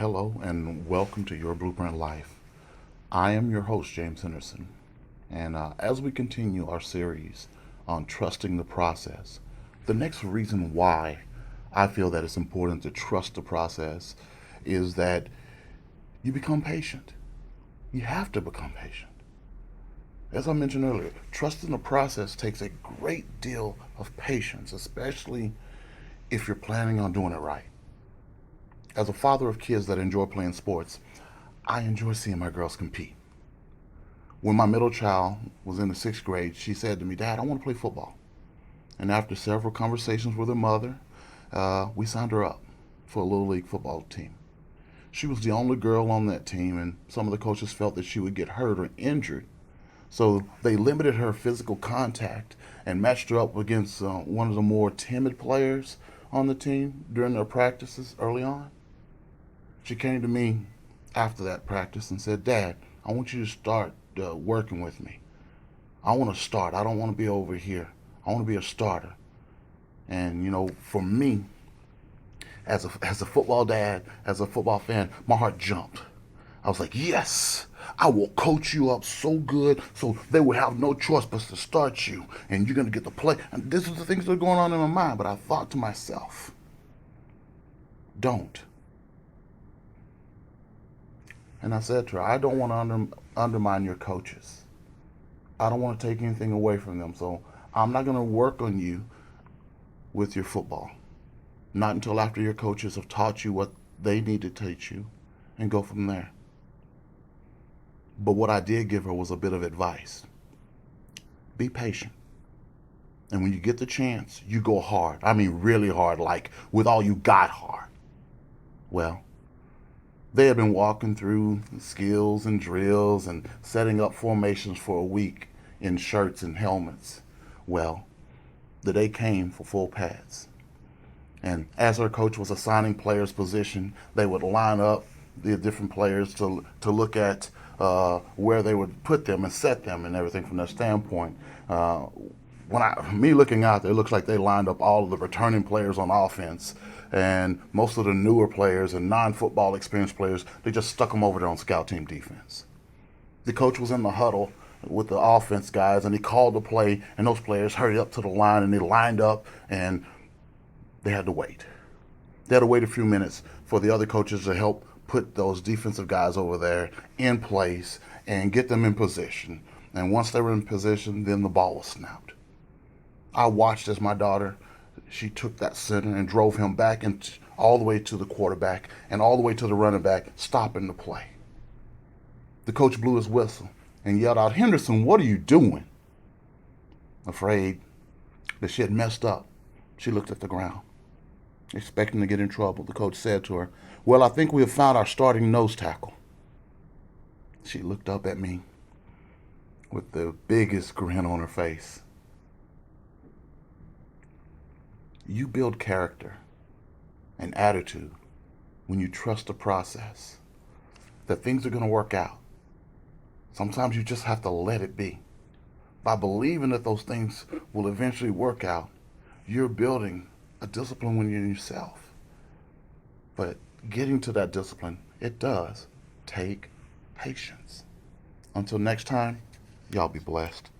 Hello and welcome to Your Blueprint Life. I am your host, James Henderson. And as we continue our series on trusting the process, the next reason why I feel that it's important to trust the process is that you become patient. You have to become patient. As I mentioned earlier, trusting the process takes a great deal of patience, especially if you're planning on doing it right. As a father of kids that enjoy playing sports, I enjoy seeing my girls compete. When my middle child was in the sixth grade, she said to me, "Dad, I want to play football." And after several conversations with her mother, we signed her up for a little league football team. She was the only girl on that team, and some of the coaches felt that she would get hurt or injured. So they limited her physical contact and matched her up against one of the more timid players on the team during their practices early on. She came to me after that practice and said, "Dad, I want you to start working with me. I want to start. I don't want to be over here. I want to be a starter." And, for me, as a football dad, as a football fan, my heart jumped. I was like, yes, I will coach you up so good so they will have no choice but to start you. And you're going to get to play. And this is the things that are going on in my mind. But I thought to myself, don't. And I said to her, I don't want to undermine your coaches. I don't want to take anything away from them. So I'm not going to work on you with your football. Not until after your coaches have taught you what they need to teach you and go from there. But what I did give her was a bit of advice. Be patient. And when you get the chance, you go hard. I mean, really hard, like with all you got hard. Well, they had been walking through skills and drills and setting up formations for a week in shirts and helmets. Well, the day came for full pads. And as our coach was assigning players position, they would line up the different players to look at where they would put them and set them and everything from that standpoint. Me looking out there, it looks like they lined up all of the returning players on offense, and most of the newer players and non-football experienced players, they just stuck them over there on scout team defense. The coach was in the huddle with the offense guys, and he called the play, and those players hurried up to the line, and they lined up, and they had to wait. They had to wait a few minutes for the other coaches to help put those defensive guys over there in place and get them in position. And once they were in position, then the ball was snapped. I watched as my daughter, she took that center and drove him back and all the way to the quarterback and all the way to the running back, stopping the play. The coach blew his whistle and yelled out, "Henderson, what are you doing?" Afraid that she had messed up, she looked at the ground, expecting to get in trouble. The coach said to her, "Well, I think we have found our starting nose tackle." She looked up at me with the biggest grin on her face. You build character and attitude when you trust the process, that things are going to work out. Sometimes you just have to let it be. By believing that those things will eventually work out, you're building a discipline within yourself. But getting to that discipline, it does take patience. Until next time, y'all be blessed.